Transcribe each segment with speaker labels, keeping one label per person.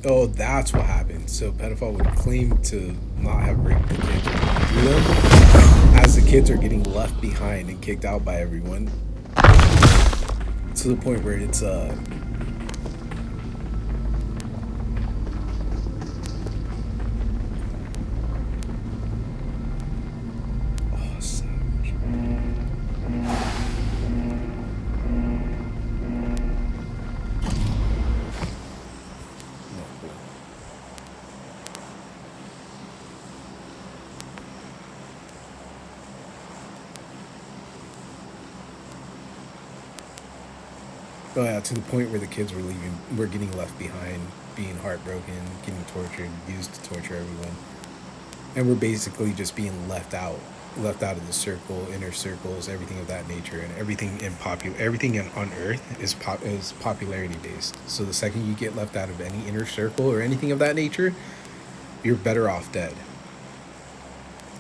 Speaker 1: Oh, that's what happened. So pedophile would claim to not have raped the kids or do them, as the kids are getting left behind and kicked out by everyone, to the point where it's oh, savage. No, cool. Oh yeah, to the point where the kids were getting left behind, being heartbroken, getting tortured, used to torture everyone, and we're basically just being left out of the circle, inner circles, everything of that nature, and everything on Earth is popularity based. So the second you get left out of any inner circle or anything of that nature, you're better off dead.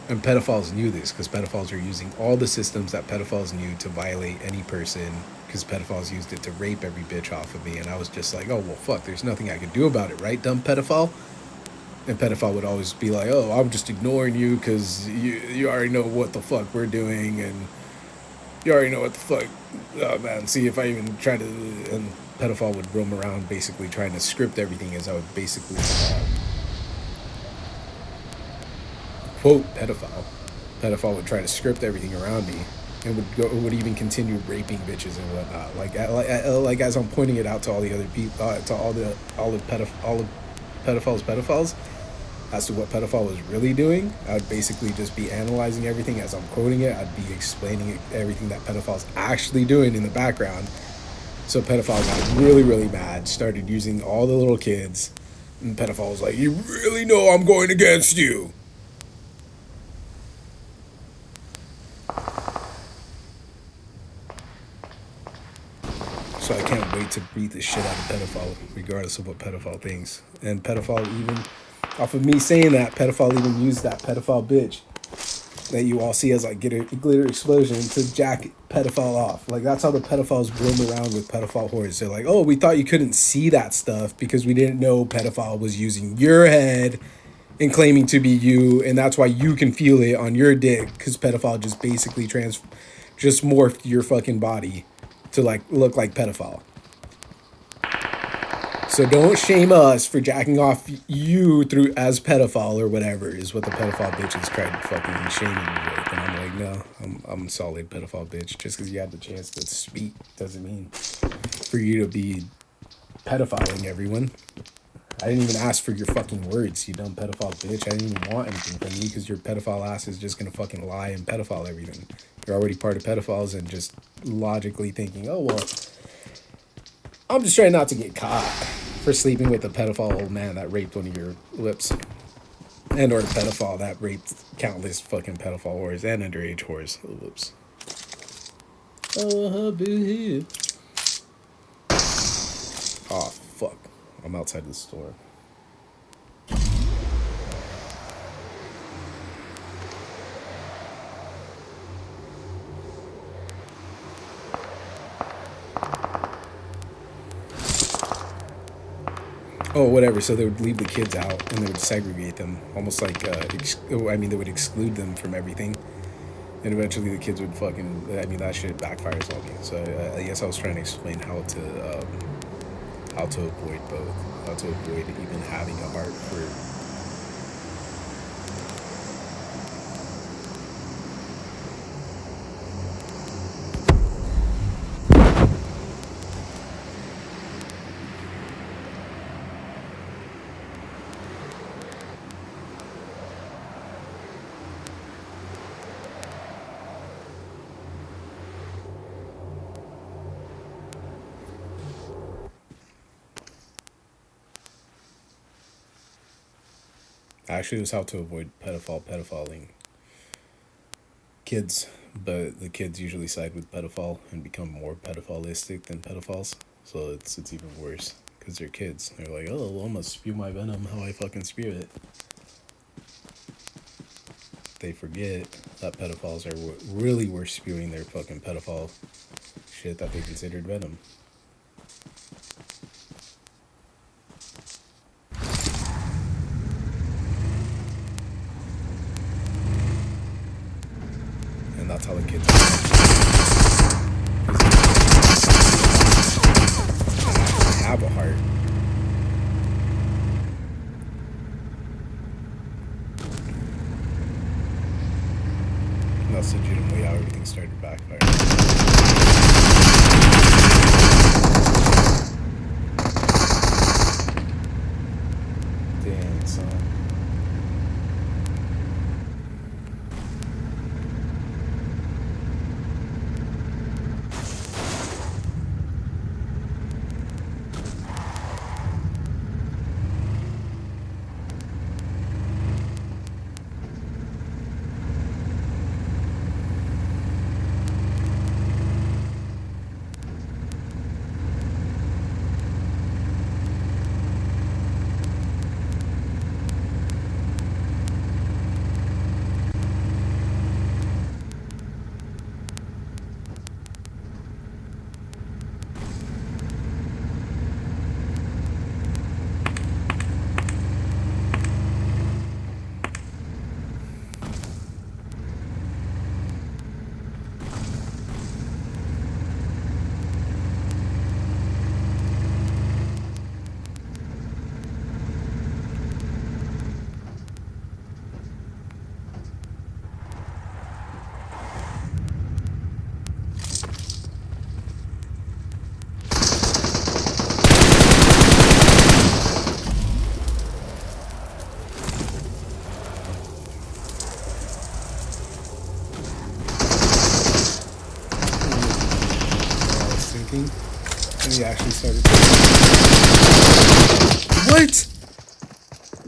Speaker 1: And pedophiles knew this because pedophiles are using all the systems that pedophiles knew to violate any person, because pedophiles used it to rape every bitch off of me. And I was just like, oh, well, fuck, there's nothing I could do about it, right, dumb pedophile? And pedophile would always be like, oh, I'm just ignoring you because you already know what the fuck we're doing, and you already know what the fuck. Oh, man, see, if I even try to. And pedophile would roam around basically trying to script everything, as I would basically quote pedophile. Pedophile would try to script everything around me, and would even continue raping bitches and whatnot. Like as I'm pointing it out to all the other people, to all the pedophiles, as to what pedophile was really doing. I would basically just be analyzing everything as I'm quoting it. I'd be explaining everything that pedophile's actually doing in the background. So pedophile got really, really mad, started using all the little kids, and pedophile was like, "You really know I'm going against you." So I can't wait to beat the shit out of pedophile, regardless of what pedophile thinks. And pedophile, even off of me saying that, pedophile even used that pedophile bitch that you all see as like glitter explosion to jack pedophile off. Like that's how the pedophiles roam around with pedophile hordes. They're like, oh, we thought you couldn't see that stuff because we didn't know pedophile was using your head and claiming to be you, and that's why you can feel it on your dick, because pedophile just basically just morphed your fucking body to like look like pedophile. So don't shame us for jacking off you through as pedophile or whatever, is what the pedophile bitches tried fucking shaming me with. And I'm like, no, I'm a solid pedophile bitch. Just because you had the chance to speak doesn't mean for you to be pedophiling everyone. I didn't even ask for your fucking words, you dumb pedophile bitch. I didn't even want anything from you because your pedophile ass is just gonna fucking lie and pedophile everything. You're already part of pedophiles and just logically thinking, oh well, I'm just trying not to get caught for sleeping with a pedophile old man that raped one of your lips. And or a pedophile that raped countless fucking pedophile whores and underage whores. Whoops. Oh, oh, fuck. I'm outside the store. Oh, whatever. So they would leave the kids out and they would segregate them, almost like, they would exclude them from everything. And eventually the kids would fucking, that shit backfires on me. So I guess I was trying to explain how to avoid both, how to avoid even having a heart for. Actually, it was how to avoid pedophiling kids, but the kids usually side with pedophile and become more pedophilistic than pedophiles. So it's even worse because they're kids. They're like, oh, well, I'm gonna spew my venom how I fucking spew it. They forget that pedophiles are really were spewing their fucking pedophile shit that they considered venom. tell the kids. I have a heart. That's legitimately how everything started backfiring. Damn, son. And he actually started. What?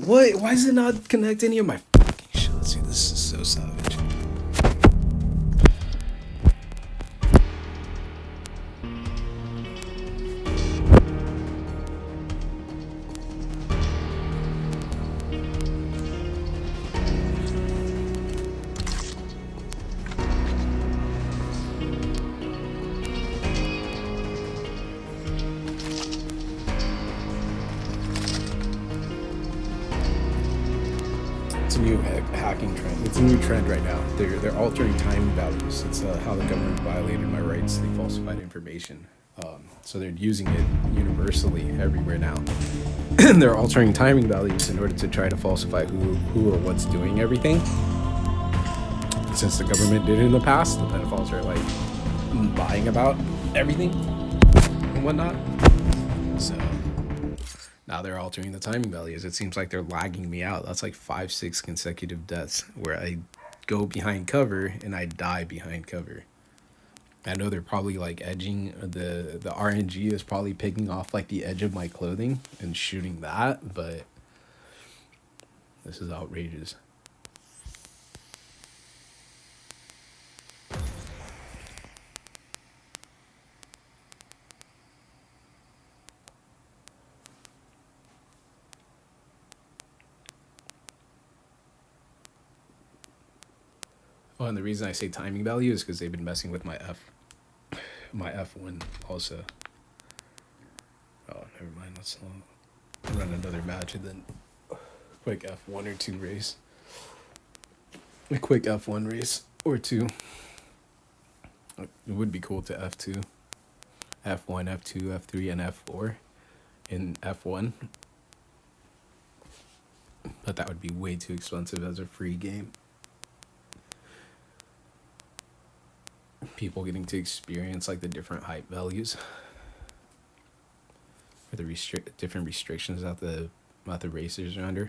Speaker 1: What? Why does it not connect any of my fucking shit? Let's see. This is so savage. It's a new hacking trend. It's a new trend right now. They're altering time values. It's how the government violated my rights. They falsified information. So they're using it universally everywhere now. They're altering timing values in order to try to falsify who or what's doing everything. Since the government did it in the past, the pedophiles are like lying about everything and whatnot. So now they're altering the timing values. It seems like they're lagging me out. That's like 5-6 consecutive deaths where I go behind cover and I die behind cover. I know they're probably like edging, the RNG is probably picking off like the edge of my clothing and shooting that, but this is outrageous. Oh, and the reason I say timing value is because they've been messing with my F1 also. Oh, never mind. Let's run another match and then quick F1 or 2 race. A quick F1 race or 2. It would be cool to F2. F1, F2, F3, and F4 in F1. But that would be way too expensive as a free game. People getting to experience like the different height values or the different restrictions that the racers are under.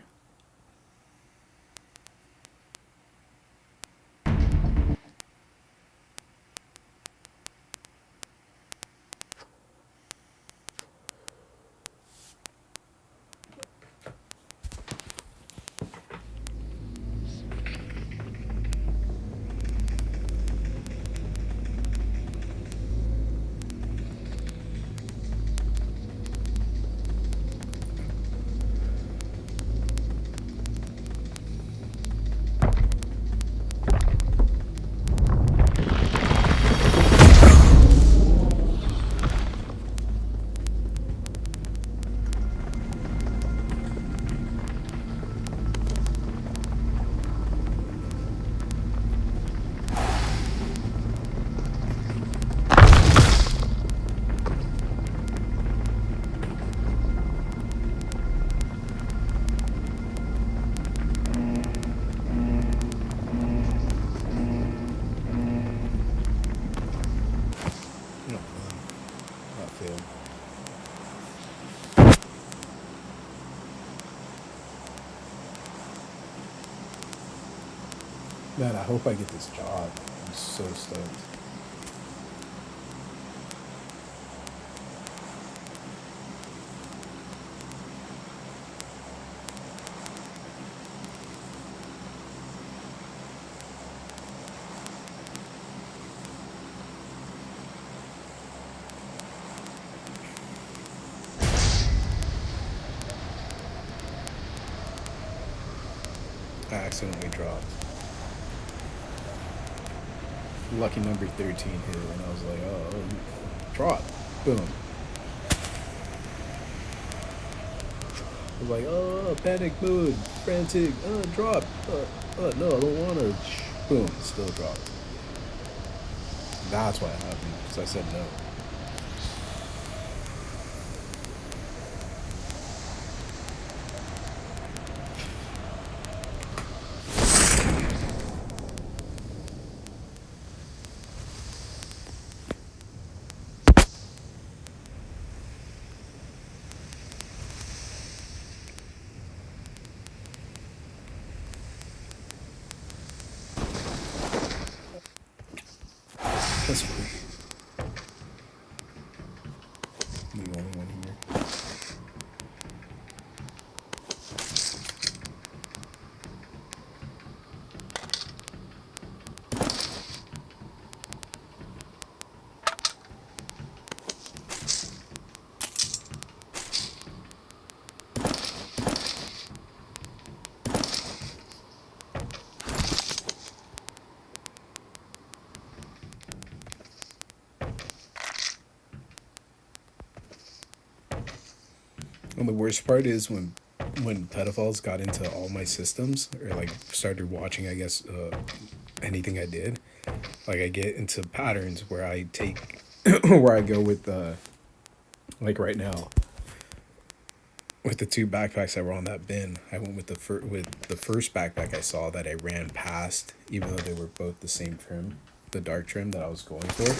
Speaker 1: Man, I hope I get this job. I'm so stoked. I accidentally dropped. Lucky number 13 hit, and I was like, oh, drop. Boom. I was like, oh, panic mode, frantic, drop. No, I don't want to. Boom, still dropped. That's why it happened, because I said no. That's funny. I'm the only one here. And the worst part is when pedophiles got into all my systems, or like started watching, I guess, anything I did. Like I get into patterns where I take, where I go with like right now with the two backpacks that were on that bin. I went with with the first backpack I saw that I ran past, even though they were both the same trim, the dark trim that I was going for.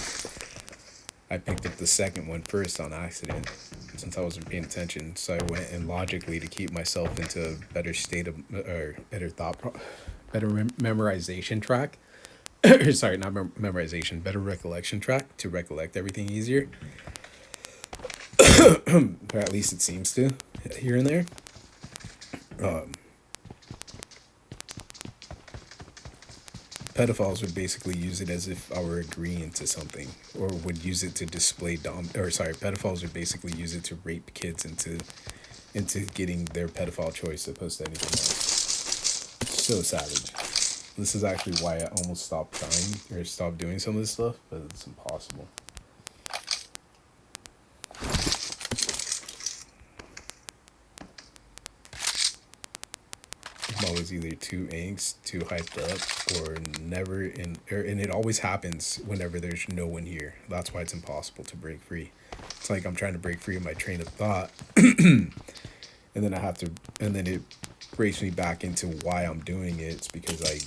Speaker 1: I picked up the second one first on accident since I wasn't paying attention. So I went and logically to keep myself into a better state of, or better better memorization track. Sorry, not memorization, better recollection track to recollect everything easier. Or at least it seems to, here and there. Um, Pedophiles would basically use it as if I were agreeing to something, or would use it to display or sorry, pedophiles would basically use it to rape kids into getting their pedophile choice opposed to anything else. So savage. This is actually why I almost stopped trying or stopped doing some of this stuff, but it's impossible. I'm always either too angst, too hyped up, or never and it always happens whenever there's no one here. That's why it's impossible to break free. It's like I'm trying to break free of my train of thought, and then I have to, and then it breaks me back into why I'm doing it. It's because I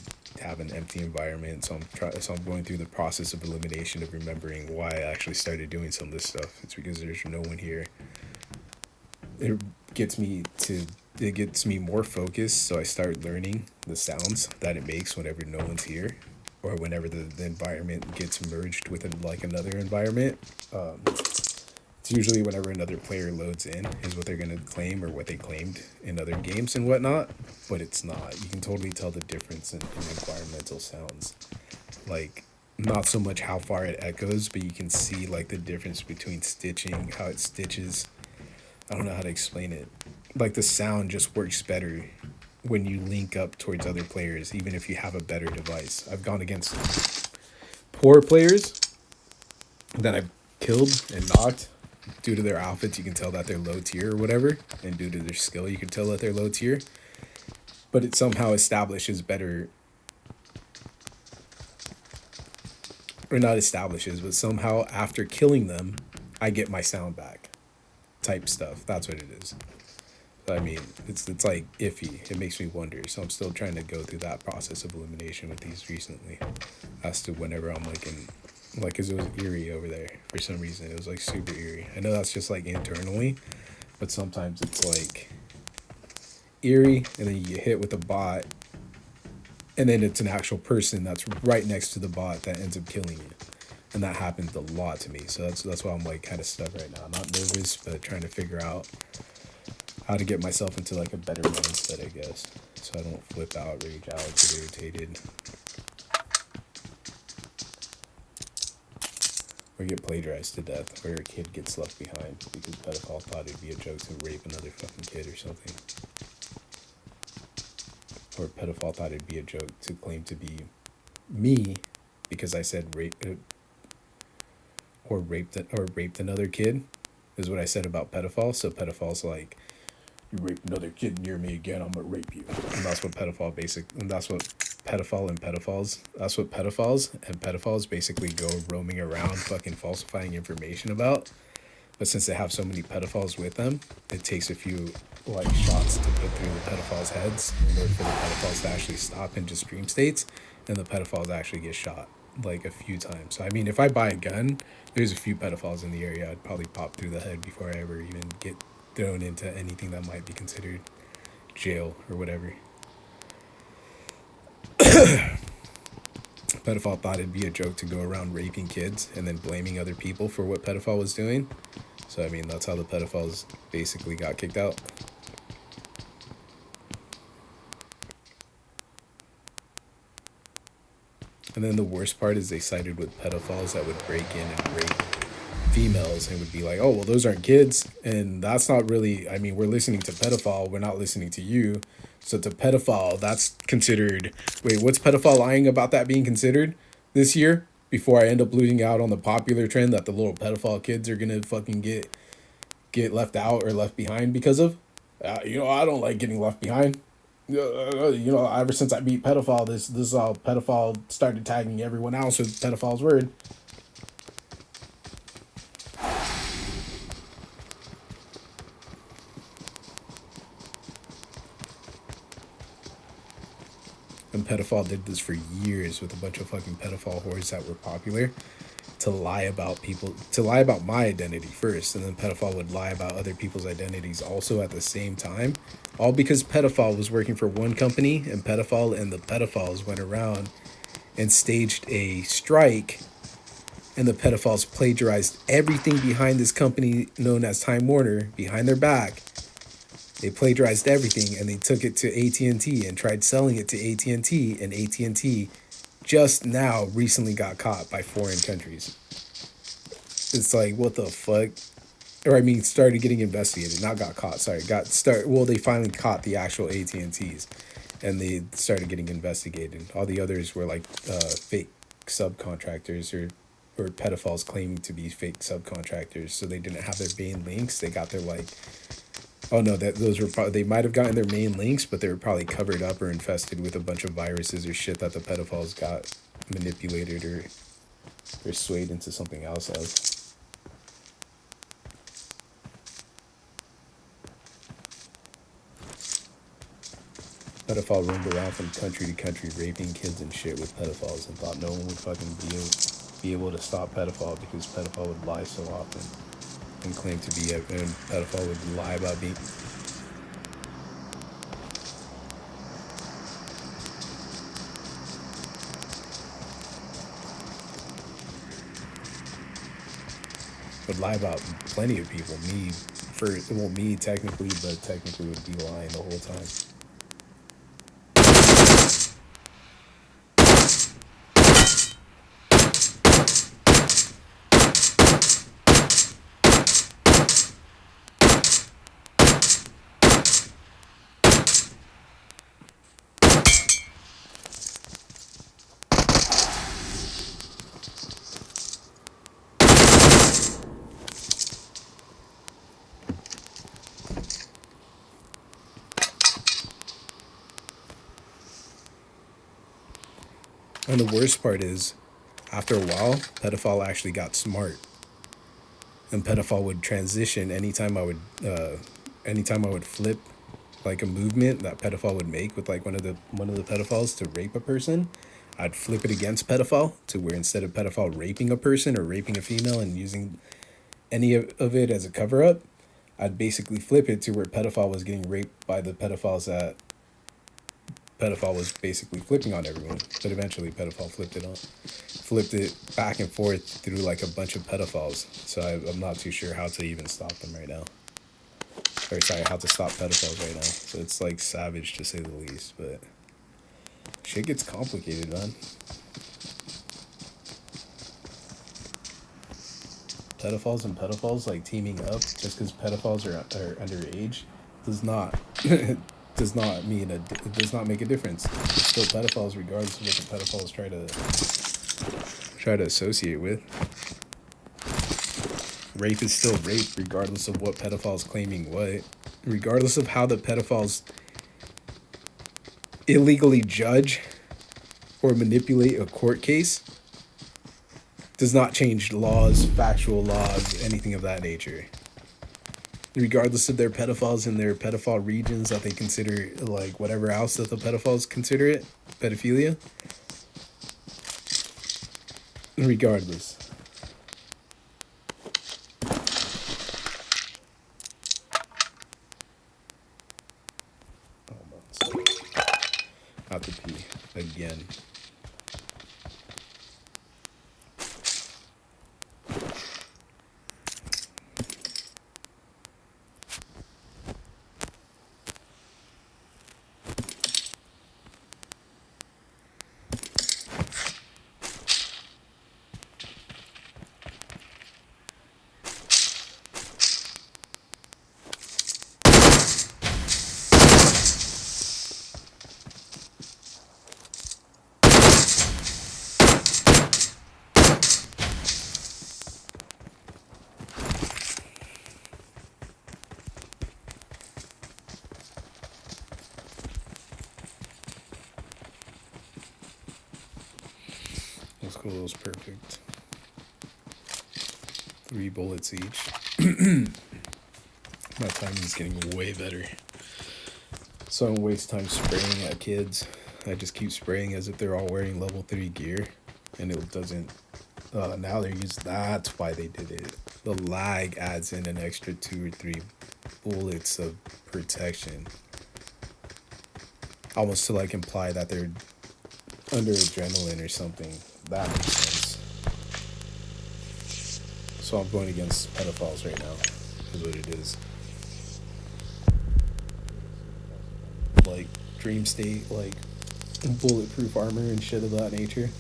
Speaker 1: have an empty environment, so I'm going through the process of elimination of remembering why I actually started doing some of this stuff. It's because there's no one here. It gets me to it gets me more focused, so I start learning the sounds that it makes whenever no one's here, or whenever the environment gets merged with like another environment. It's usually whenever another player loads in is what they're gonna claim, or what they claimed in other games and whatnot, but it's not. You can totally tell the difference in environmental sounds. Like, not so much how far it echoes, but you can see like the difference between stitching, how it stitches. I don't know how to explain it. Like the sound just works better when you link up towards other players, even if you have a better device. I've gone against poor players that I've killed and knocked. Due to their outfits, you can tell that they're low tier or whatever, and due to their skill, you can tell that they're low tier. But it somehow establishes better, or not establishes, but somehow after killing them, I get my sound back. Type stuff. That's what it is. I mean, it's like iffy. It makes me wonder. So I'm still trying to go through that process of elimination with these recently, as to whenever I'm like in, like, cause it was eerie over there for some reason. It was like super eerie. I know that's just like internally, but sometimes it's like eerie, and then you get hit with a bot, and then it's an actual person that's right next to the bot that ends up killing you. And that happened a lot to me. So that's why I'm like kind of stuck right now. Not nervous, but trying to figure out how to get myself into like a better mindset, I guess, so I don't flip out, rage out, get irritated, or get plagiarized to death, or a kid gets left behind because pedophile thought it'd be a joke to rape another fucking kid or something. Or pedophile thought it'd be a joke to claim to be me because I said rape or raped another kid is what I said about pedophiles. So pedophile's like, you rape another kid near me again, I'm gonna rape you. And that's what that's what pedophiles and pedophiles basically go roaming around fucking falsifying information about. But since they have so many pedophiles with them, it takes a few like shots to put through the pedophiles' heads in order for the pedophiles to actually stop in just dream states, and the pedophiles actually get shot like a few times. So I mean, if I buy a gun, there's a few pedophiles in the area I'd probably pop through the head before I ever even get thrown into anything that might be considered jail or whatever. Pedophile thought it'd be a joke to go around raping kids and then blaming other people for what pedophile was doing. So I mean, that's how the pedophiles basically got kicked out. And then the worst part is they sided with pedophiles that would break in and rape females and would be like, oh, well, those aren't kids. And that's not really, I mean, we're listening to pedophile, we're not listening to you. So to pedophile, that's considered, wait, what's pedophile lying about that being considered this year? Before I end up losing out on the popular trend that the little pedophile kids are going to fucking get left out or left behind because of. I don't like getting left behind. Ever since I beat pedophile, this is how pedophile started tagging everyone else with pedophile's word. And pedophile did this for years with a bunch of fucking pedophile whores that were popular to lie about my identity first, and then pedophile would lie about other people's identities also at the same time, all because pedophile was working for one company, and pedophile and the pedophiles went around and staged a strike, and the pedophiles plagiarized everything behind this company known as Time Warner behind their back. They plagiarized everything and they took it to AT&T and tried selling it to AT&T, and AT&T just now recently got caught by foreign countries. It's like, what the fuck? Or I mean, started getting investigated. Not got caught, sorry. They finally caught the actual AT&Ts and they started getting investigated. All the others were like fake subcontractors or pedophiles claiming to be fake subcontractors. So they didn't have their main links. They got their like, oh no, they might have gotten their main links, but they were probably covered up or infested with a bunch of viruses or shit that the pedophiles got manipulated or swayed into something else as. Pedophile roamed around from country to country raping kids and shit with pedophiles and thought no one would fucking be able to stop pedophile because pedophile would lie so often and claim to be and pedophile would lie about being. Would lie about plenty of people. Me technically, but technically would be lying the whole time. And the worst part is, after a while, pedophile actually got smart. And pedophile would transition anytime I would flip like a movement that pedophile would make with like one of the pedophiles to rape a person. I'd flip it against pedophile to where instead of pedophile raping a person or raping a female and using any of it as a cover up, I'd basically flip it to where pedophile was getting raped by the pedophiles that pedophile was basically flipping on everyone. But eventually, pedophile flipped it back and forth through like a bunch of pedophiles. So I'm not too sure how to even stop them right now. Or sorry, how to stop pedophiles right now. So it's like savage to say the least, but shit gets complicated, man. Pedophiles and pedophiles like teaming up just because pedophiles are underage does not does not mean it does not make a difference. It's still pedophiles regardless of what the pedophiles try to associate with. Rape is still rape regardless of what pedophiles claiming what. Regardless of how the pedophiles illegally judge or manipulate a court case does not change laws, factual laws, anything of that nature. Regardless of their pedophiles in their pedophile regions that they consider like whatever else that the pedophiles consider it, pedophilia. Regardless. I have to pee again. That's cool, it was perfect. 3 bullets each. My timing's getting way better. So I don't waste time spraying at kids. I just keep spraying as if they're all wearing level 3 gear. And it doesn't... now they're used... That's why they did it. The lag adds in an extra 2 or 3 bullets of protection. Almost to like imply that they're under adrenaline or something. That makes sense. So I'm going against pedophiles right now, is what it is. Like dream state, like bulletproof armor and shit of that nature.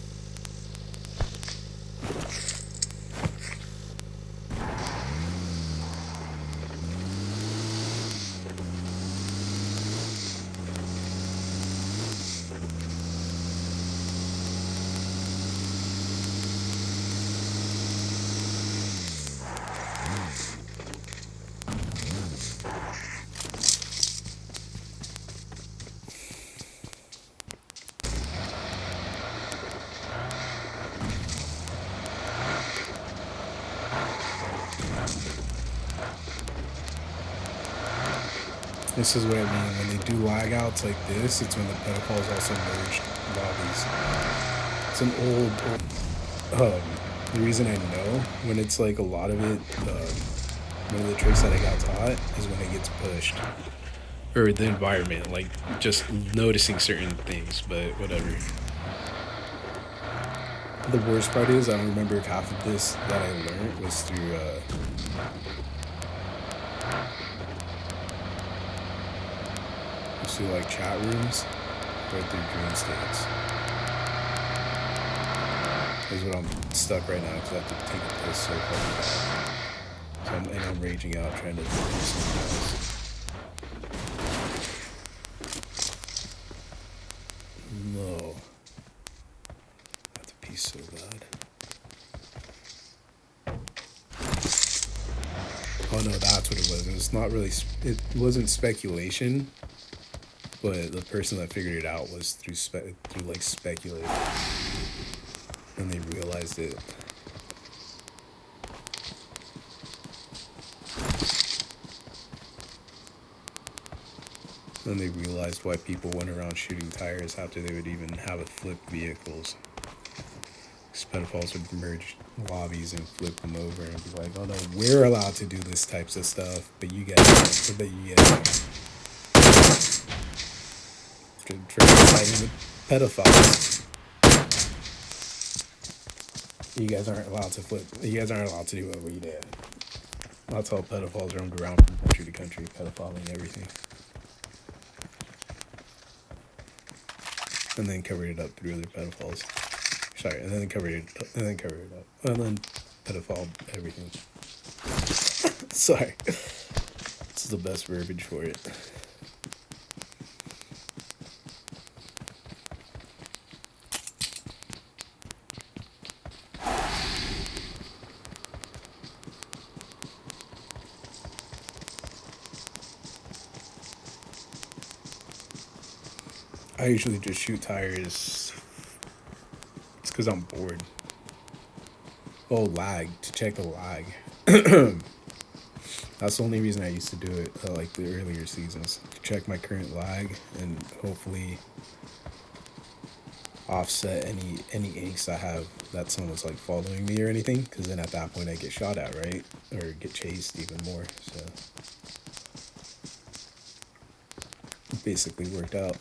Speaker 1: This is what I mean. When they do lag outs like this, it's when the pedophiles also merge lobbies. It's an old the reason I know when it's like a lot of it, one of the tricks that I got taught is when it gets pushed. Or the environment, like just noticing certain things, but whatever. The worst part is I don't remember if half of this that I learned was through like chat rooms or through dream states. Is what I'm stuck right now because I have to take a piss so fucking bad. So I'm raging out trying to do something else. No. I have to pee so bad. Oh no, that's what it was. It's not really, it wasn't speculation. But the person that figured it out was through like speculating, and they realized it. Then they realized why people went around shooting tires after they would even have flipped vehicles. Because pedophiles would merge lobbies and flip them over and be like, "Oh no, we're allowed to do this types of stuff, but you guys, arrested for fighting with pedophiles. You guys aren't allowed to flip. You guys aren't allowed to do what we did. That's how pedophiles roamed around from country to country, pedophiling everything, and then covered it up through other pedophiles. Sorry, and then covered it up, and then pedophile everything. Sorry, this is the best verbiage for it. I usually just shoot tires. It's because I'm bored. Oh, lag. To check the lag. That's the only reason I used to do it, like the earlier seasons. To check my current lag and hopefully offset any angst I have that someone's like following me or anything. Because then at that point I get shot at, right? Or get chased even more. So it basically worked out.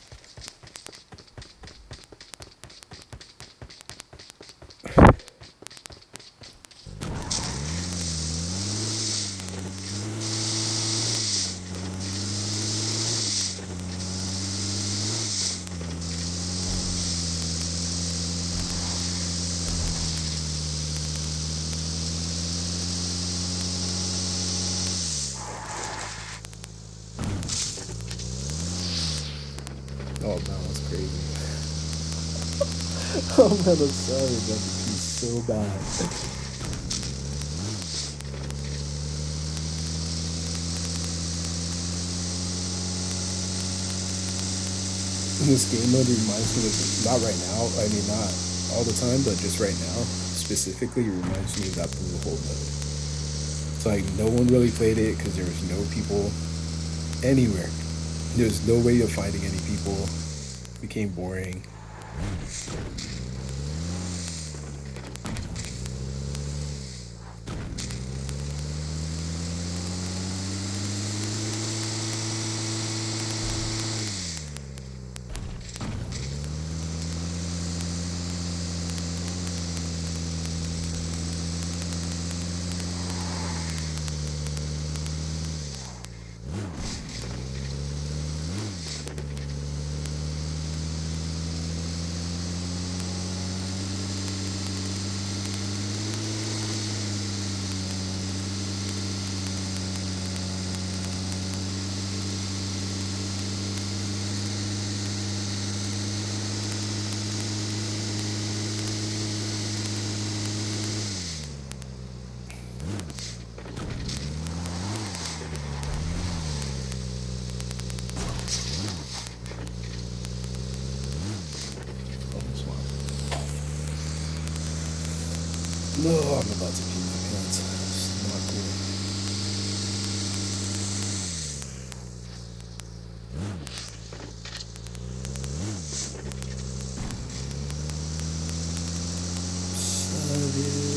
Speaker 1: Oh man, that's crazy. Oh man, I'm sorry, that is so bad. This game mode reminds me of, not right now, I mean not all the time, but just right now, specifically it reminds me of that blue hole mode. It's like no one really played it because there was no people anywhere. There's no way of finding any people. It became boring. No, I'm about to pee my pants. It's not cool. Savage.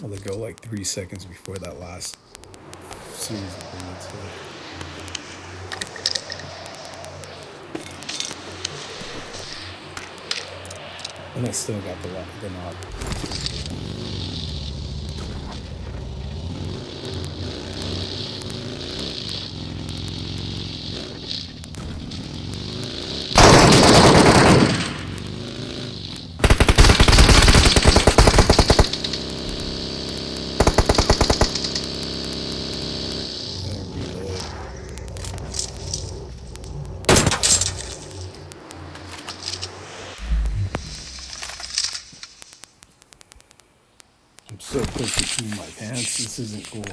Speaker 1: I'll let go like 3 seconds before that last series of bullets. And I still got the knob. I'm so close to peeing my pants. This isn't cool.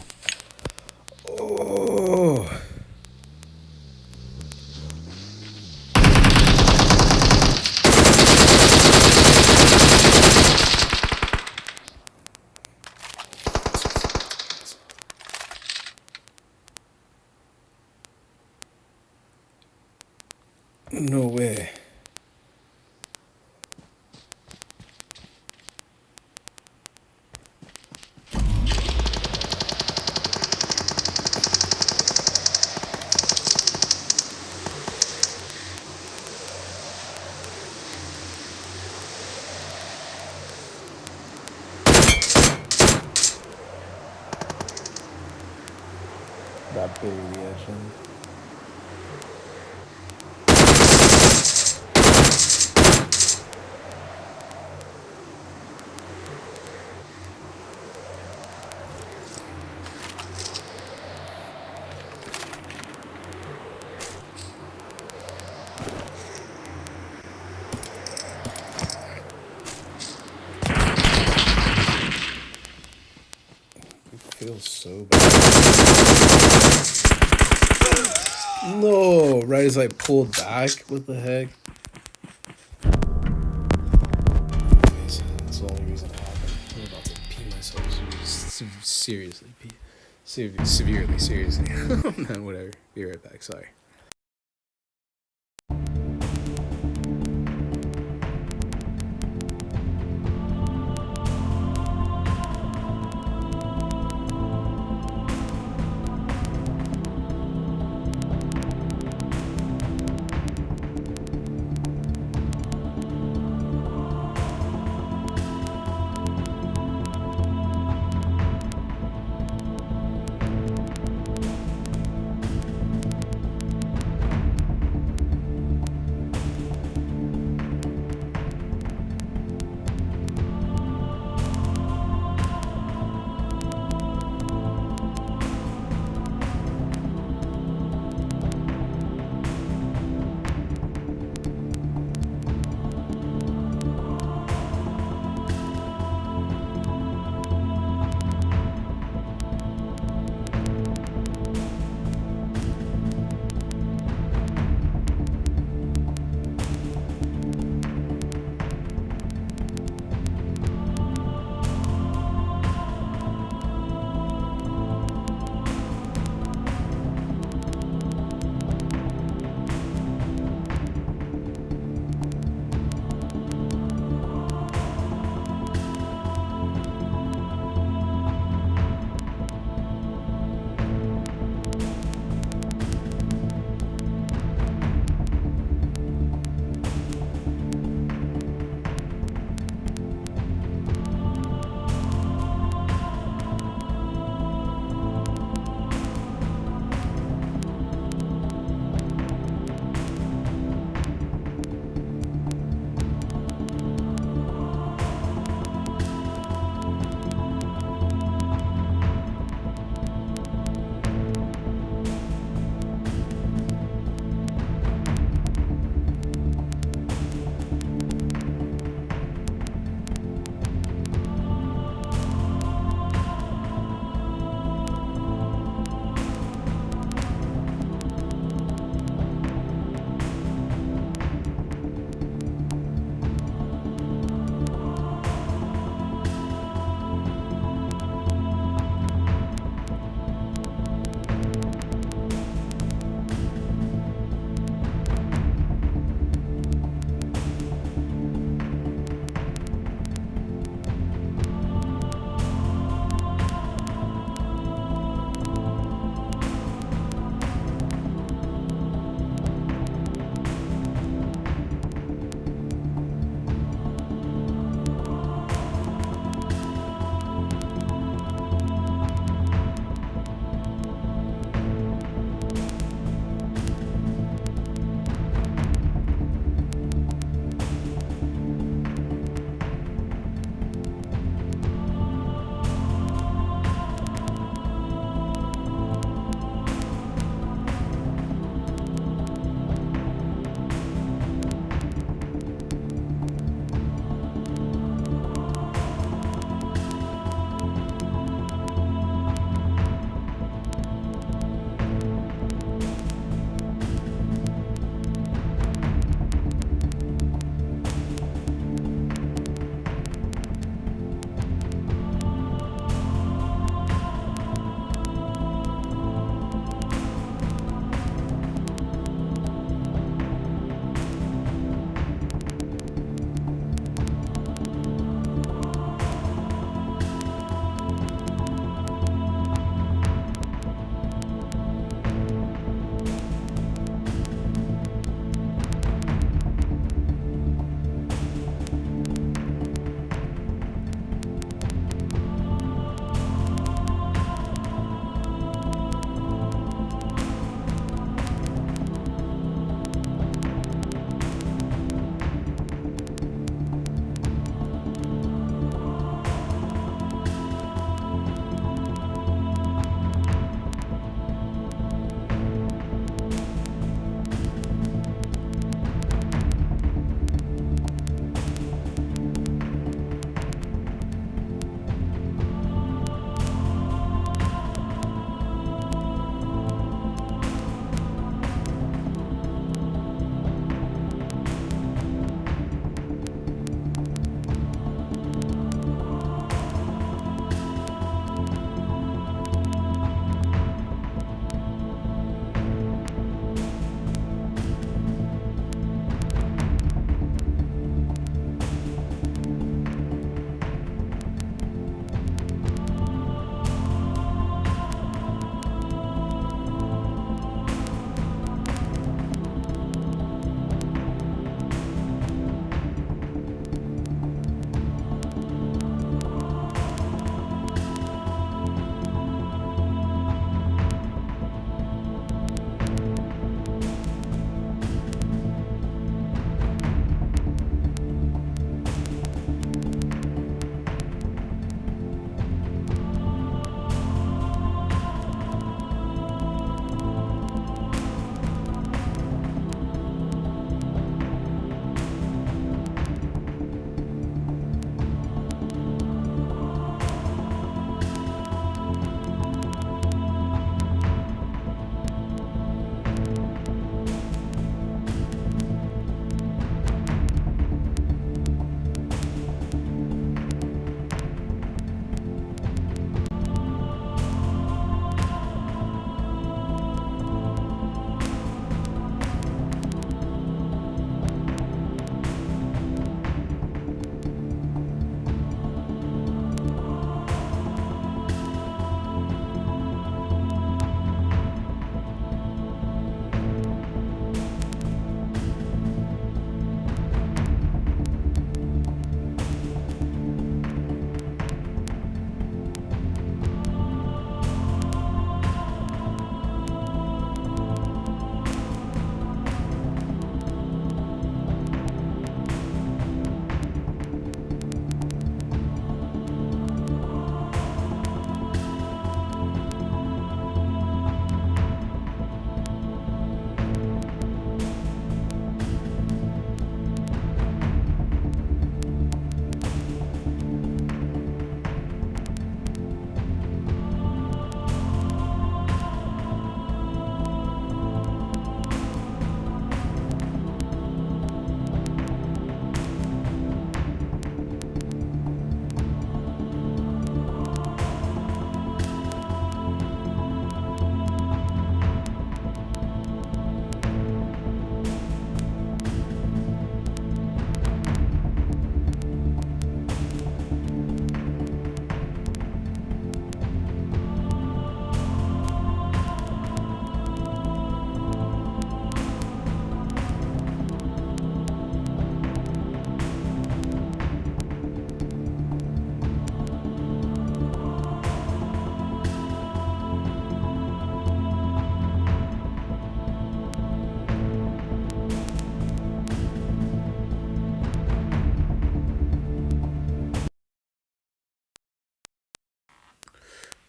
Speaker 1: Oh. No way. That barely actually. It feels so bad. No, right as I pulled back. What the heck? Anyways, that's the only reason it happened. I'm about to pee myself. Seriously, pee. Severely, seriously. Man, whatever. Be right back. Sorry.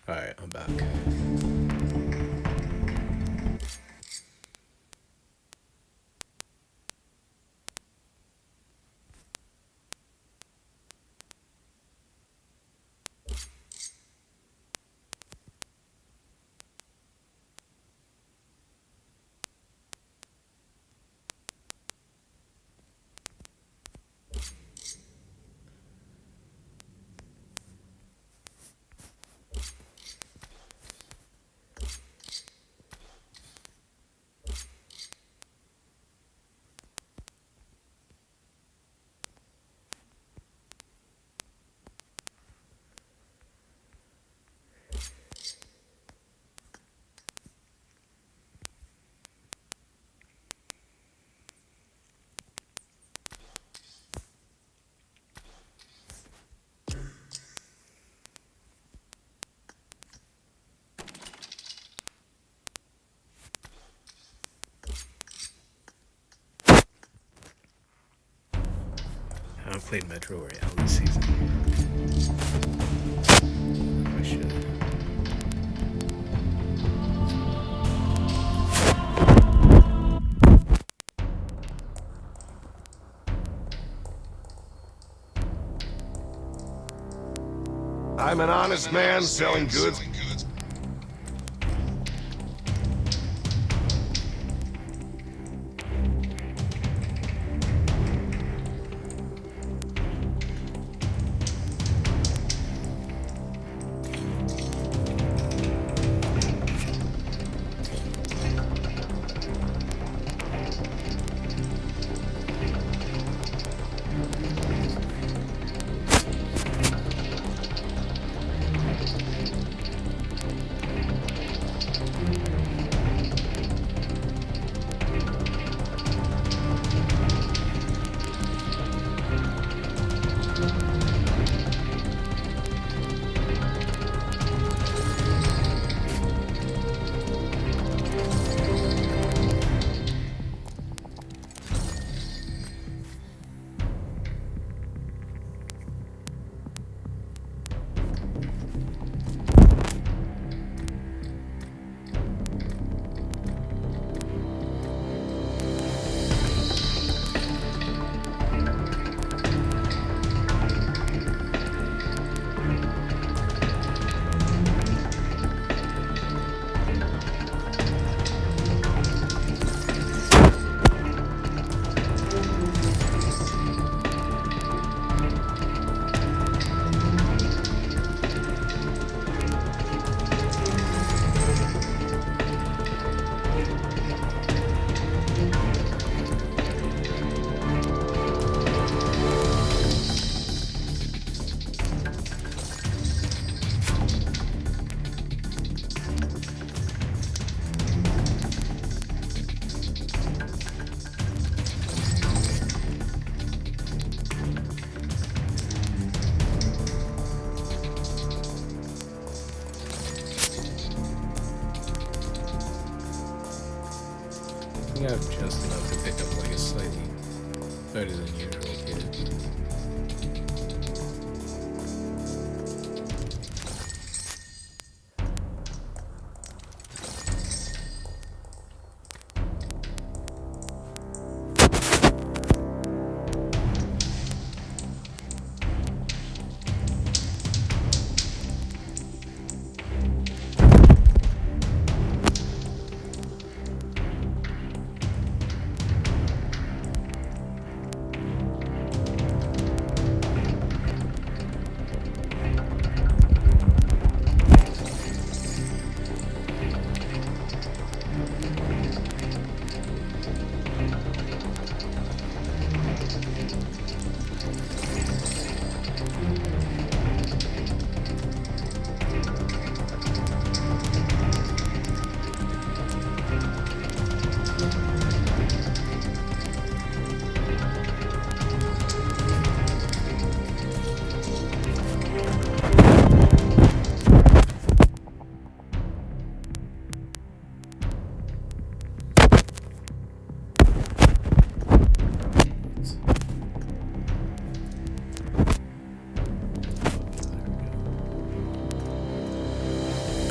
Speaker 1: All right, I'm back. I haven't played Metro Royale this season. I should.
Speaker 2: I'm an honest man selling goods.
Speaker 1: I think I have just enough to pick up like a slightly better than usual kid.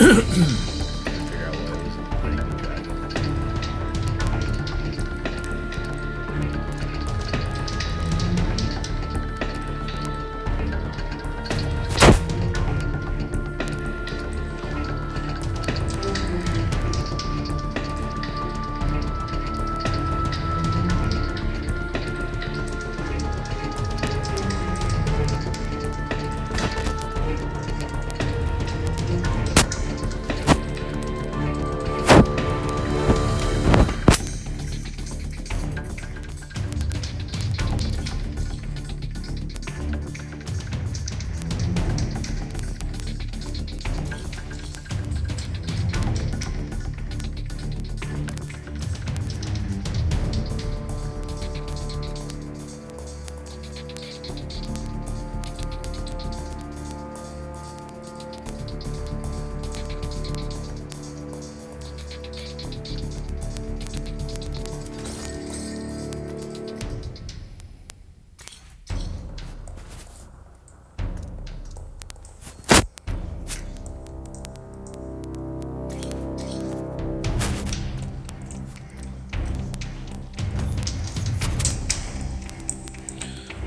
Speaker 1: Figure out what it was. Not even try.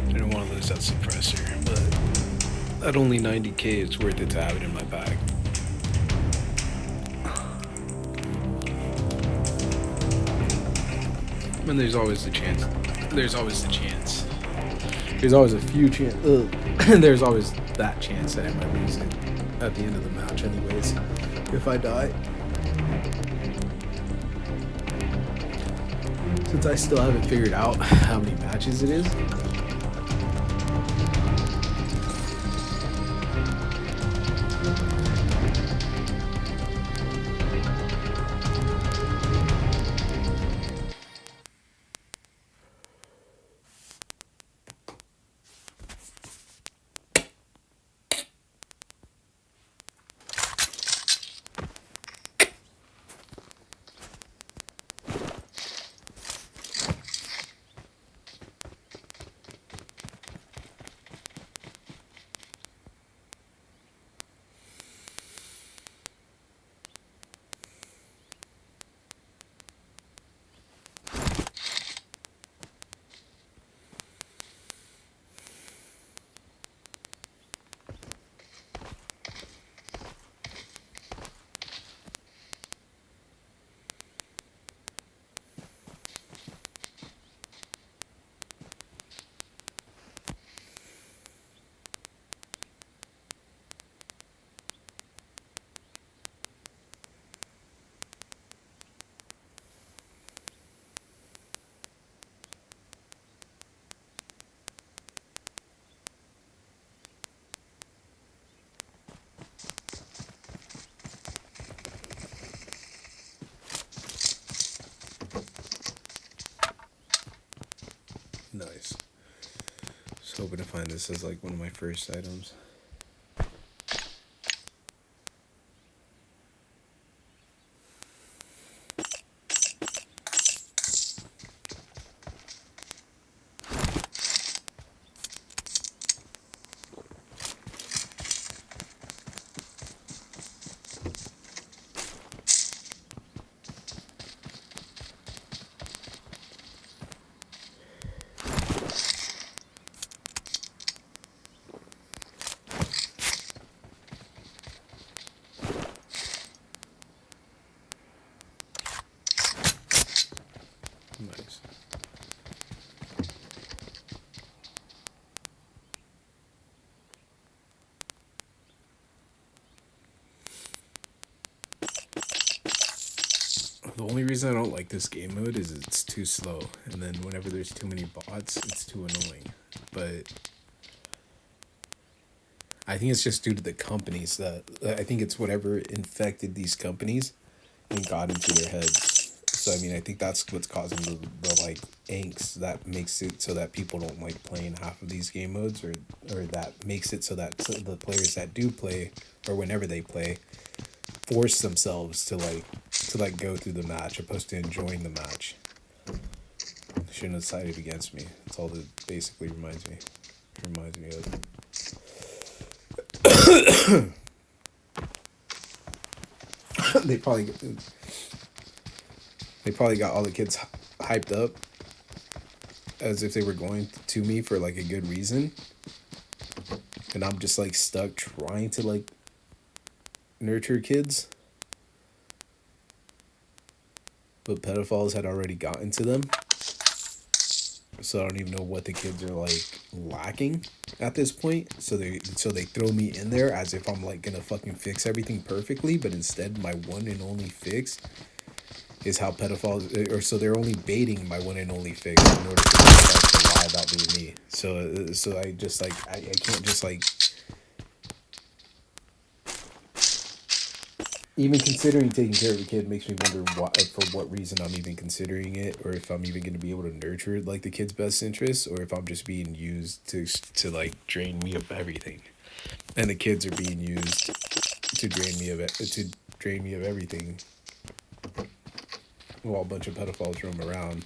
Speaker 1: Didn't want to lose that suppressor, but at only 90k, it's worth it to have it in my bag. And there's always the chance. There's always the chance. There's always a few chance. There's always that chance that I might lose it at the end of the match, anyways. If I die. Since I still haven't figured out how many matches it is. Nice. Just hoping to find this as like one of my first items. Nice. The only reason I don't like this game mode is it's too slow, and then whenever there's too many bots, it's too annoying. But I think it's just due to the companies that I think it's whatever infected these companies and got into their heads. So I mean, I think that's what's causing the like angst that makes it so that people don't like playing half of these game modes, or that makes it so that the players that do play, or whenever they play, force themselves to like go through the match opposed to enjoying the match. Shouldn't have sided against me. That's all that basically reminds me of. they probably they probably got all the kids hyped up as if they were going to me for like a good reason, and I'm just like stuck trying to like nurture kids, but pedophiles had already gotten to them. So I don't even know what the kids are like lacking at this point. So they throw me in there as if I'm like gonna fucking fix everything perfectly, but instead my one and only fix is how pedophiles, or so they're only baiting my one and only fix in order for pedophiles to lie about being me. So I just like I can't just like, even considering taking care of a kid makes me wonder for what reason I'm even considering it, or if I'm even going to be able to nurture like the kid's best interests, or if I'm just being used to like drain me of everything, and the kids are being used to drain me of everything, while a bunch of pedophiles roam around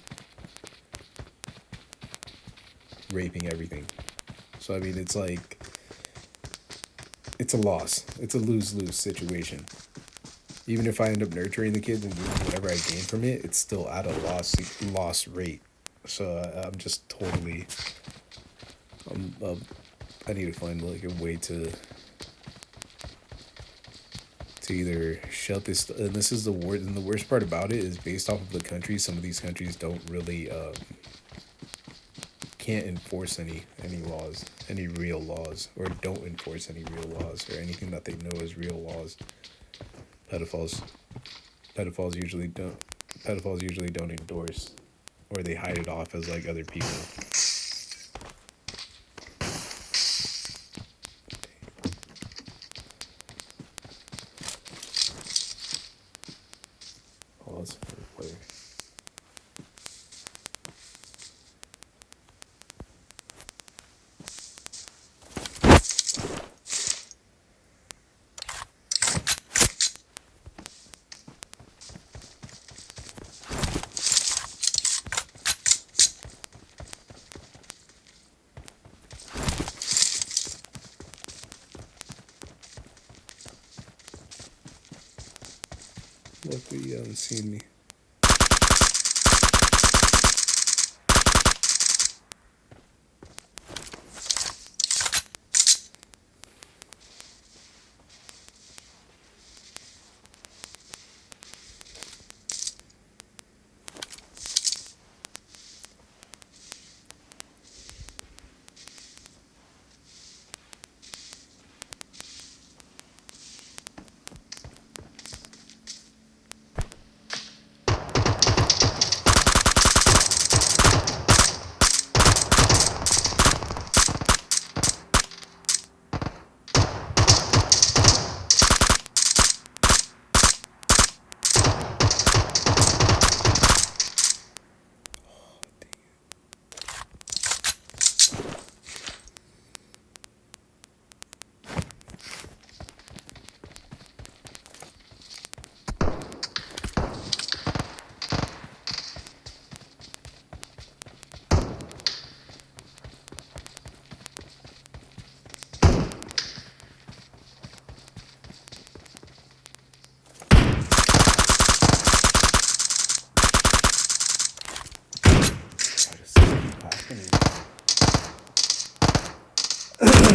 Speaker 1: raping everything. So I mean, it's like it's a loss. It's a lose-lose situation. Even if I end up nurturing the kids and doing whatever I gain from it, it's still at a loss rate. So I'm just totally. I need to find like a way to either shut this. And this is the worst. And the worst part about it is based off of the country. Some of these countries don't really can't enforce any laws, any real laws, or don't enforce any real laws, or anything that they know is real laws. Pedophiles pedophiles usually don't pedophiles usually don't endorse, or they hide it off as like other people. Pause for player. Luckily you haven't seen me.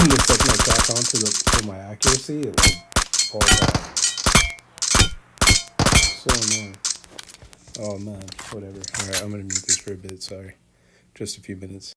Speaker 1: The second I crack onto to my accuracy, it like falls off. So annoying. Oh man, whatever. Alright, I'm gonna mute this for a bit, sorry. Just a few minutes.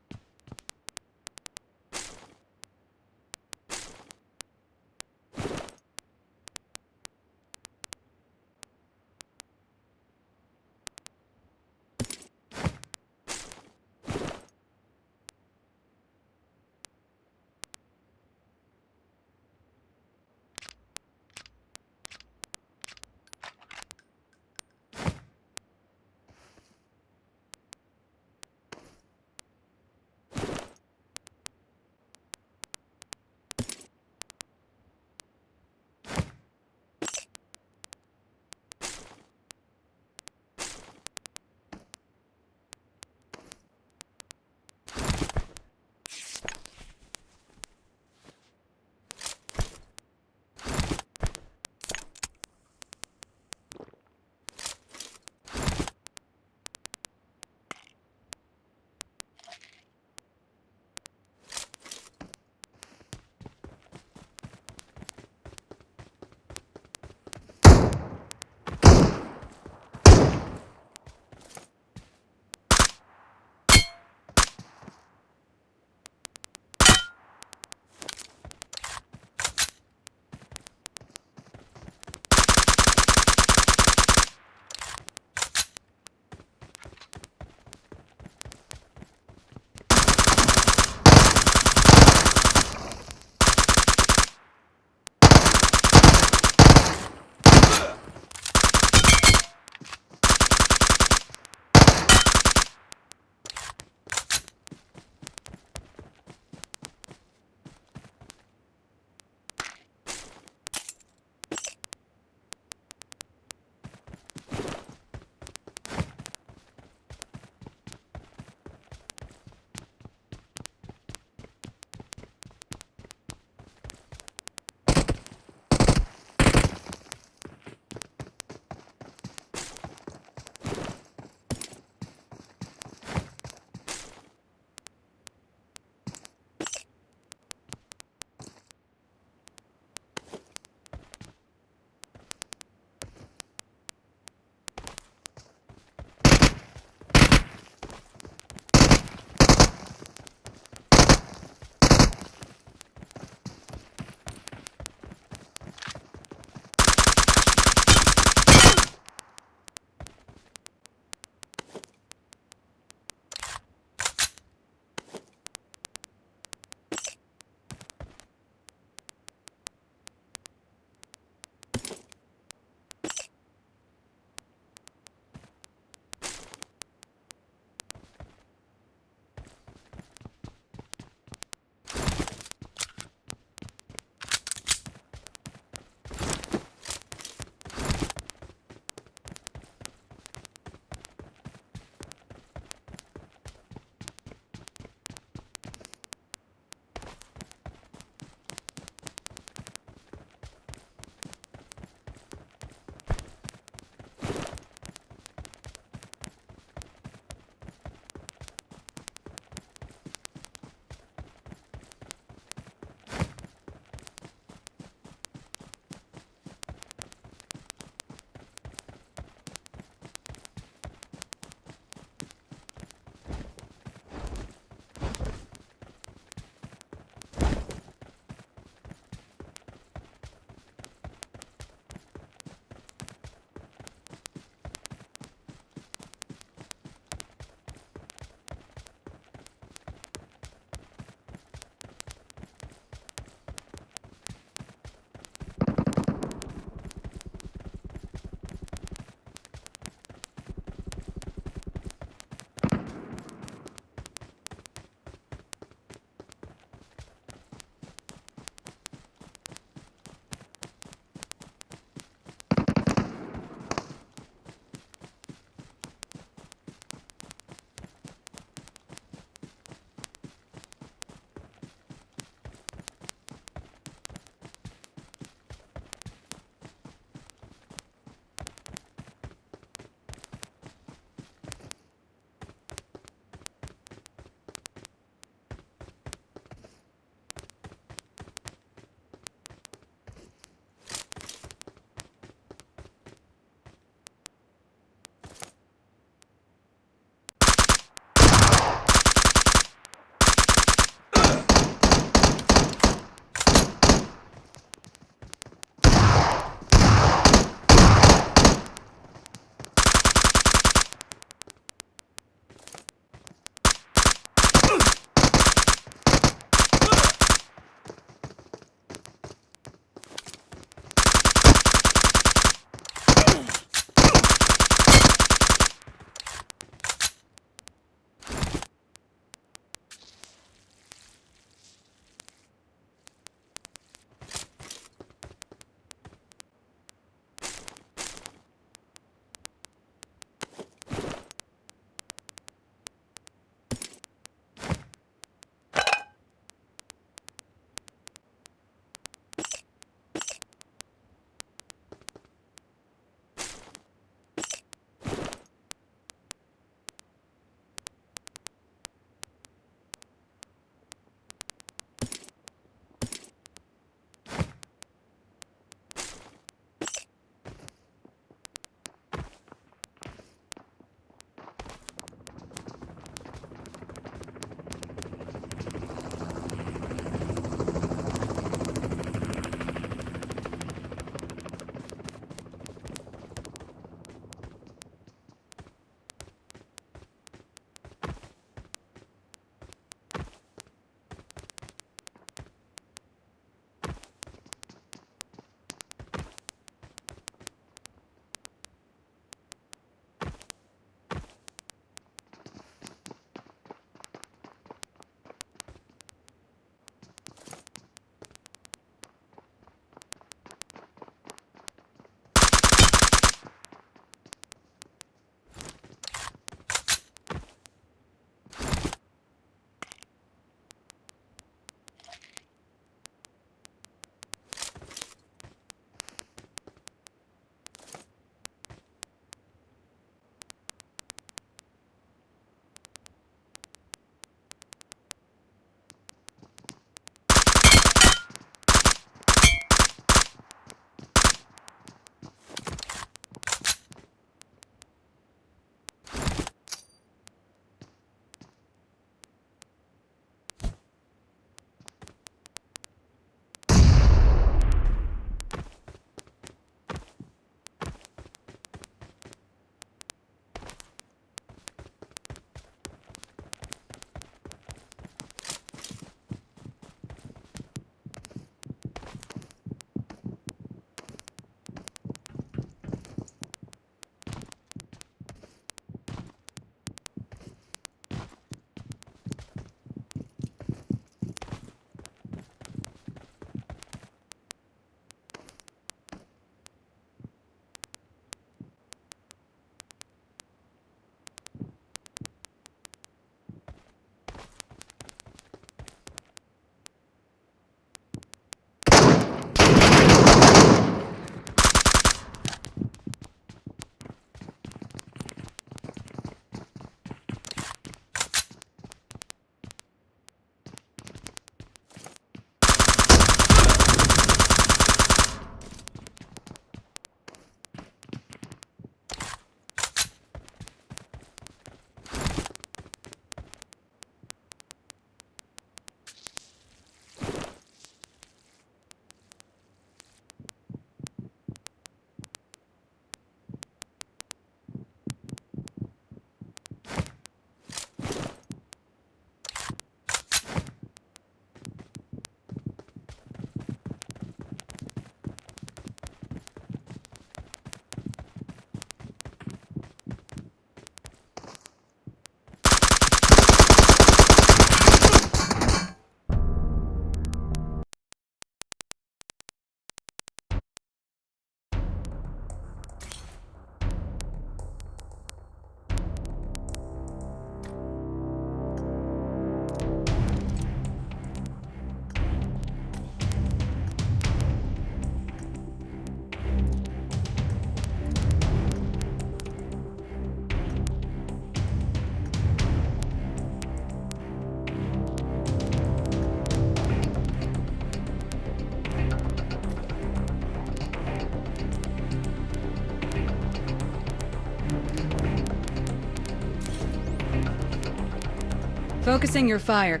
Speaker 3: Focusing your fire.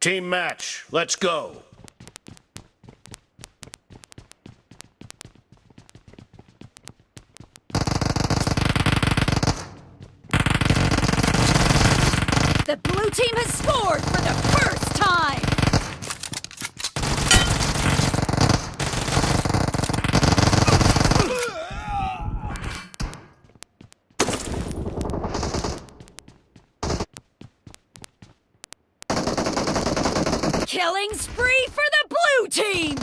Speaker 2: Team match, let's go.
Speaker 3: The blue team has scored for the first time! Killing spree for the blue team!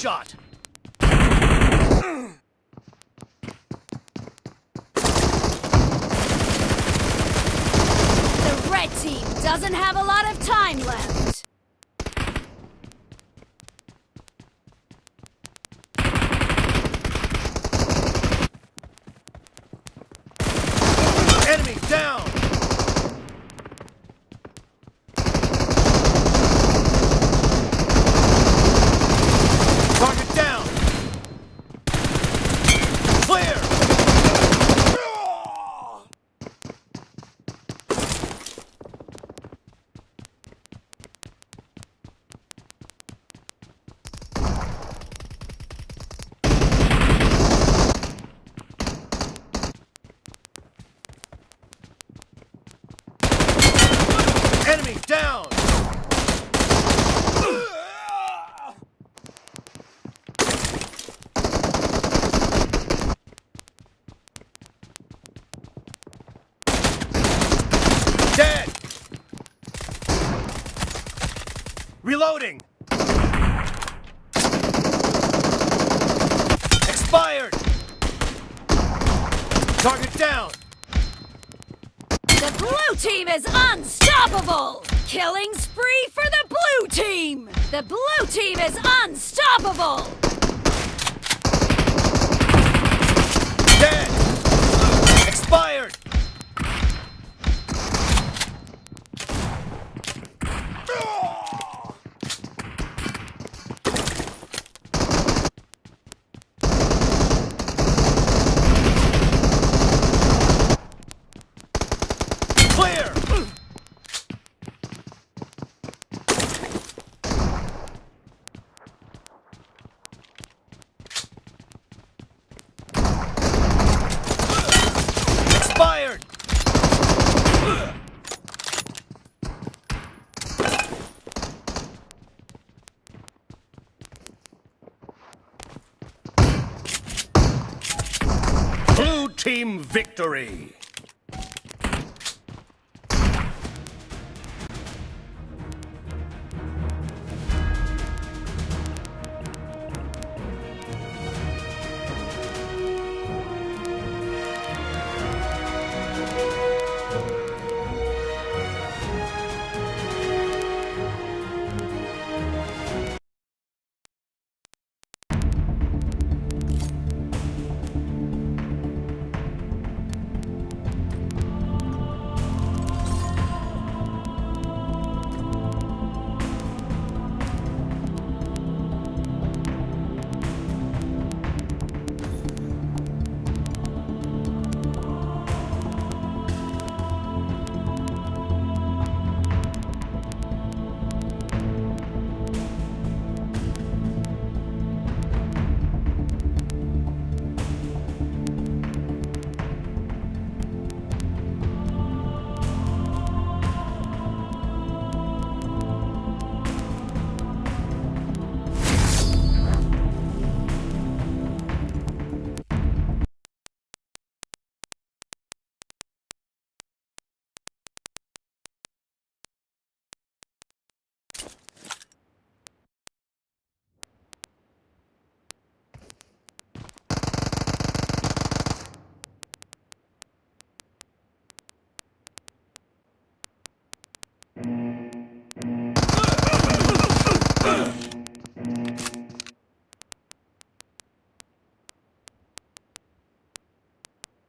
Speaker 4: shot.
Speaker 3: The red team doesn't have a lot of time left.
Speaker 4: Enemy down. Target down. Clear. Enemy down. Dead. Reloading. Expired. Target down.
Speaker 3: The blue team is unstoppable! Killing spree for the blue team! The blue team is unstoppable!
Speaker 4: Dead. Expired. Clear. Expired. Blue team victory.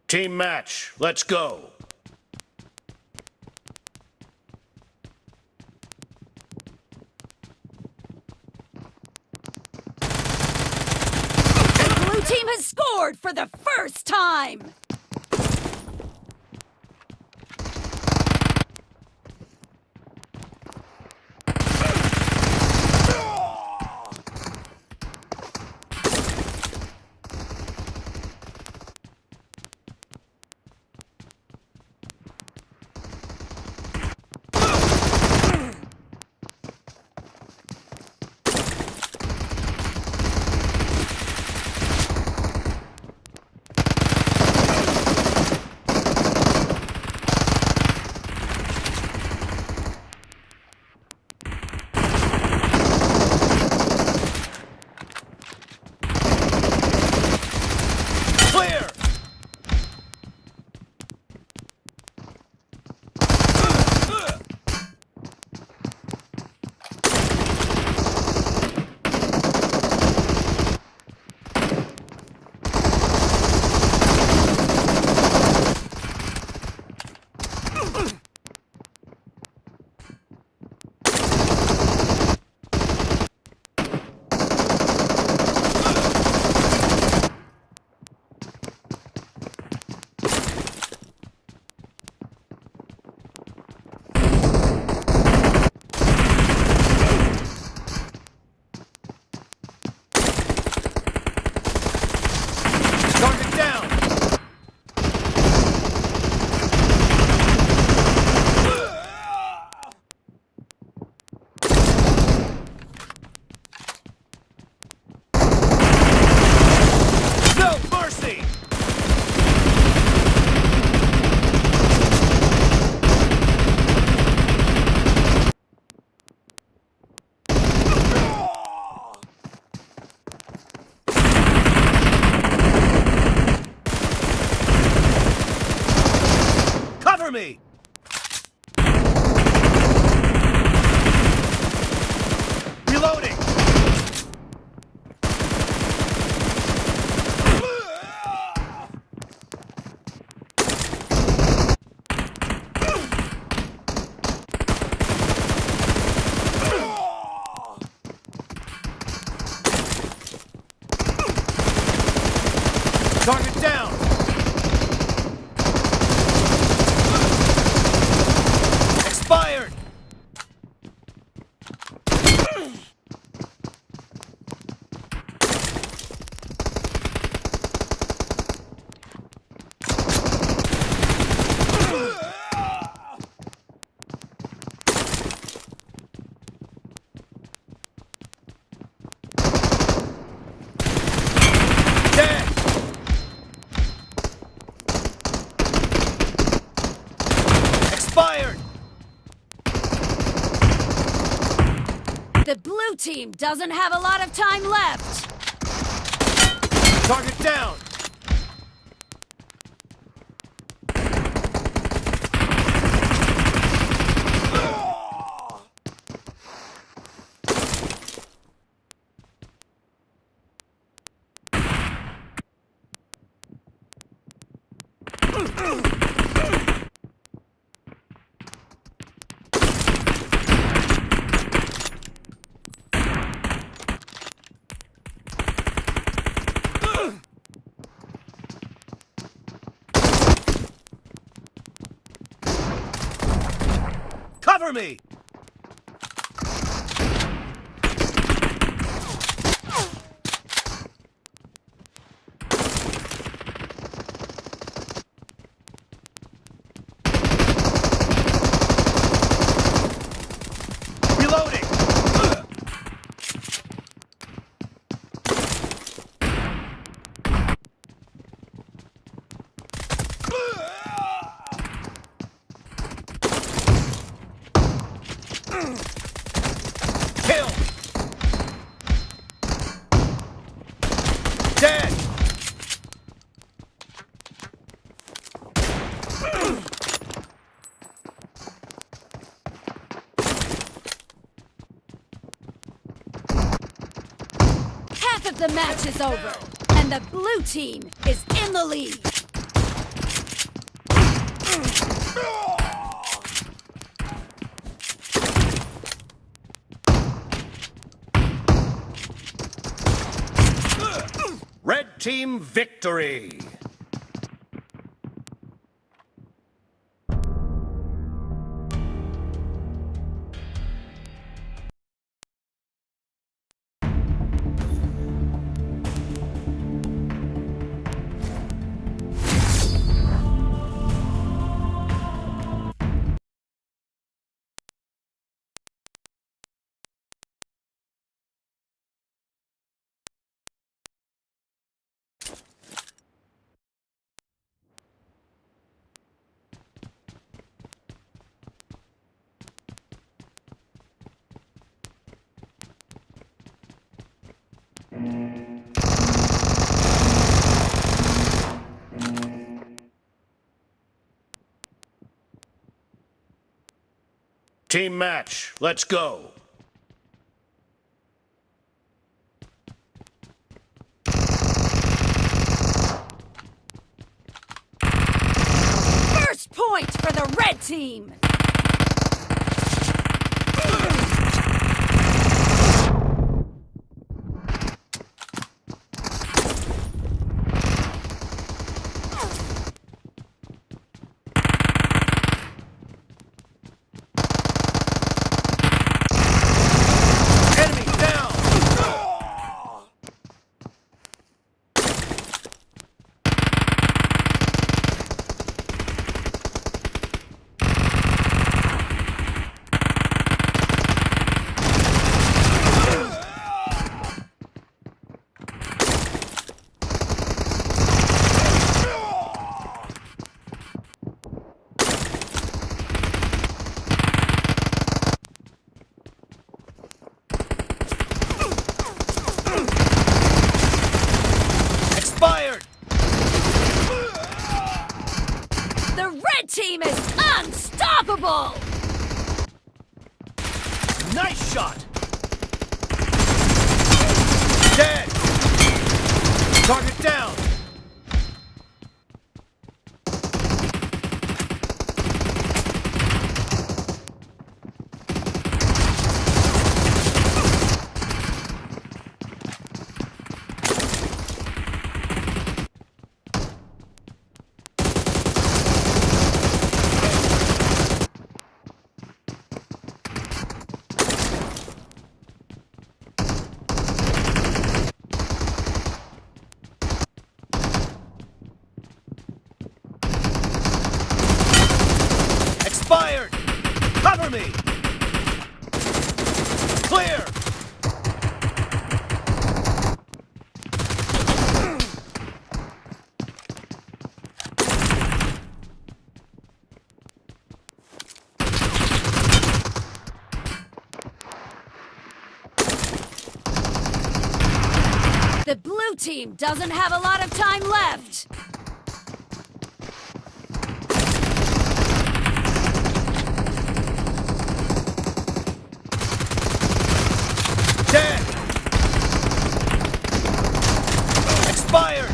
Speaker 4: Team match, let's go.
Speaker 3: The blue team has scored for the first time!
Speaker 4: Cover me! Reloading! Target down! Expired! Dead! Expired!
Speaker 3: The blue team doesn't have a lot of time left.
Speaker 4: Target down! Cover me! Reloading! Kill! Dead!
Speaker 3: Half of the match is over, and the blue team is in the lead.
Speaker 4: Red team victory! Team match, let's go.
Speaker 3: First point for the red team.
Speaker 4: Enemy down!
Speaker 3: Unstoppable!
Speaker 4: Nice shot! Dead! Target down! Expired! Cover me! Clear!
Speaker 3: The blue team doesn't have a lot of time left.
Speaker 4: Dead! Expired!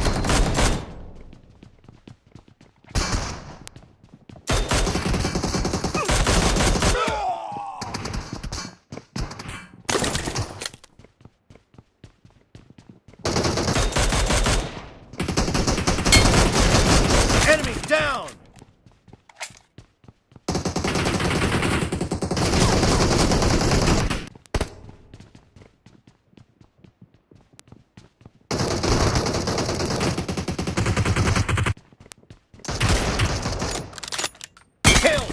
Speaker 4: Enemy down! Kill!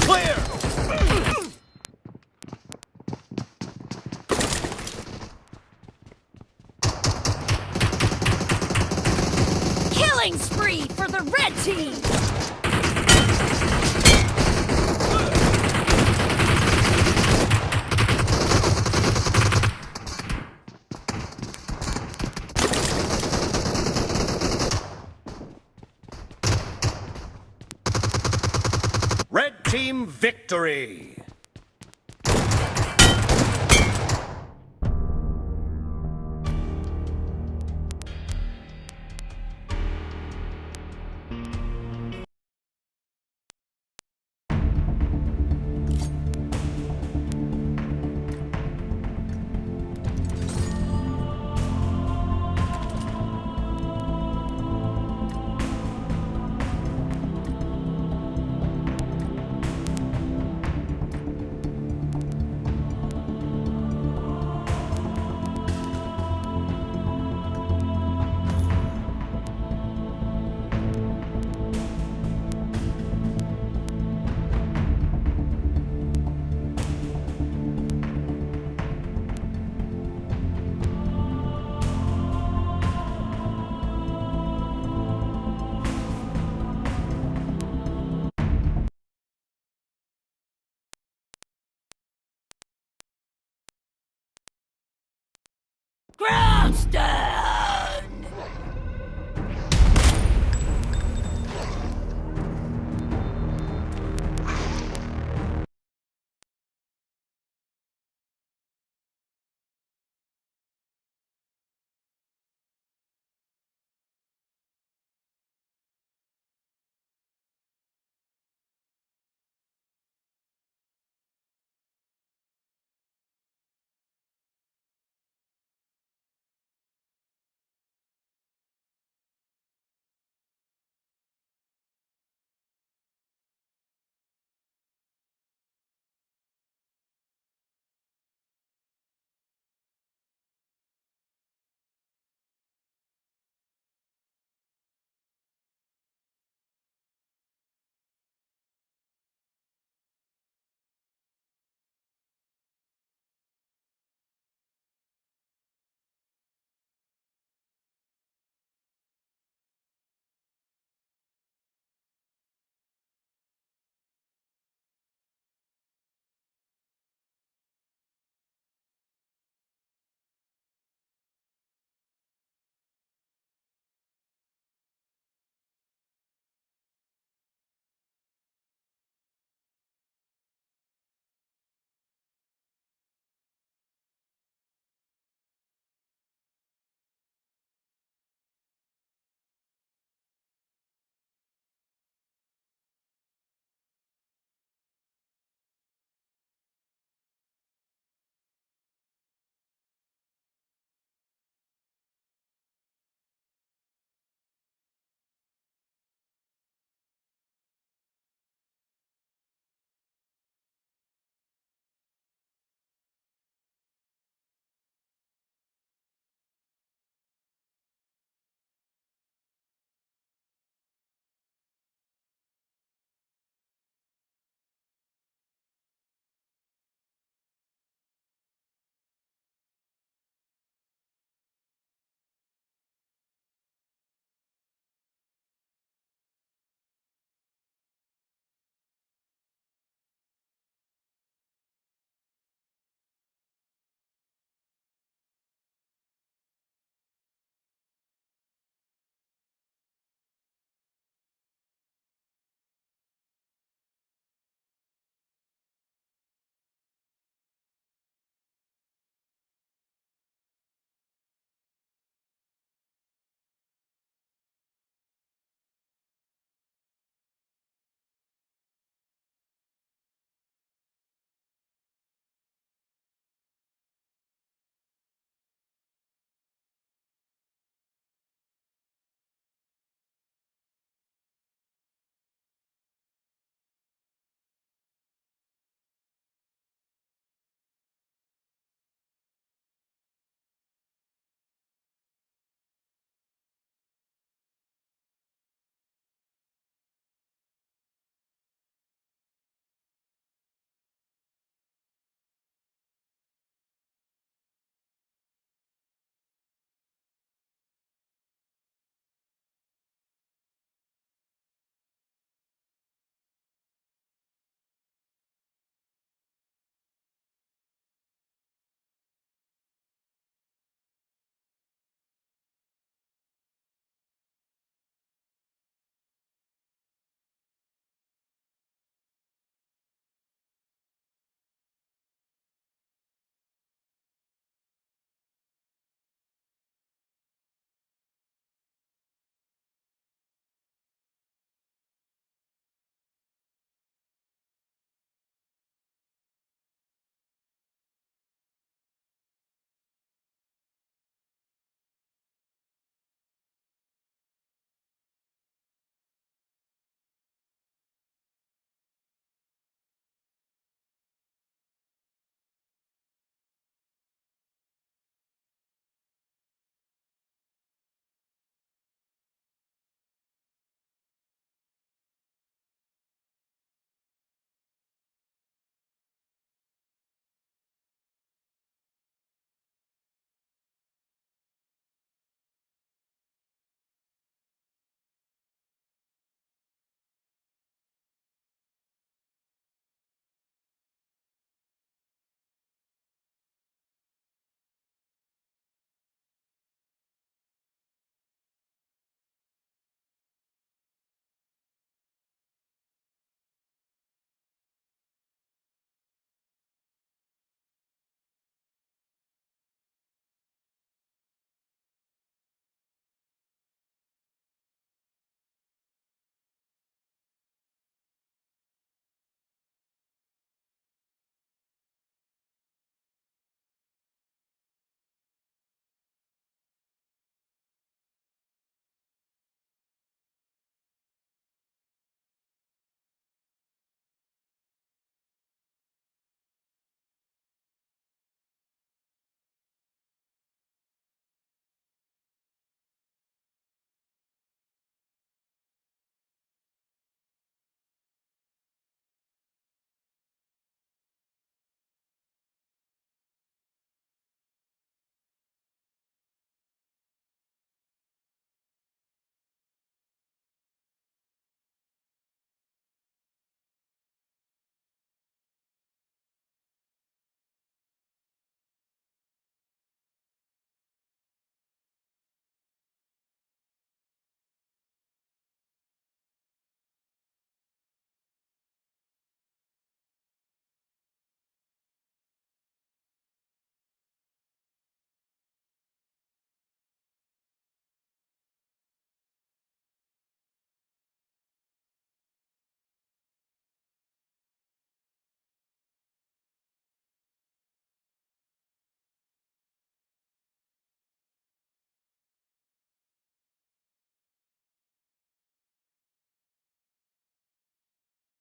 Speaker 4: Clear!
Speaker 3: Killing spree for the red team!
Speaker 4: Red team victory!
Speaker 3: Ground stab!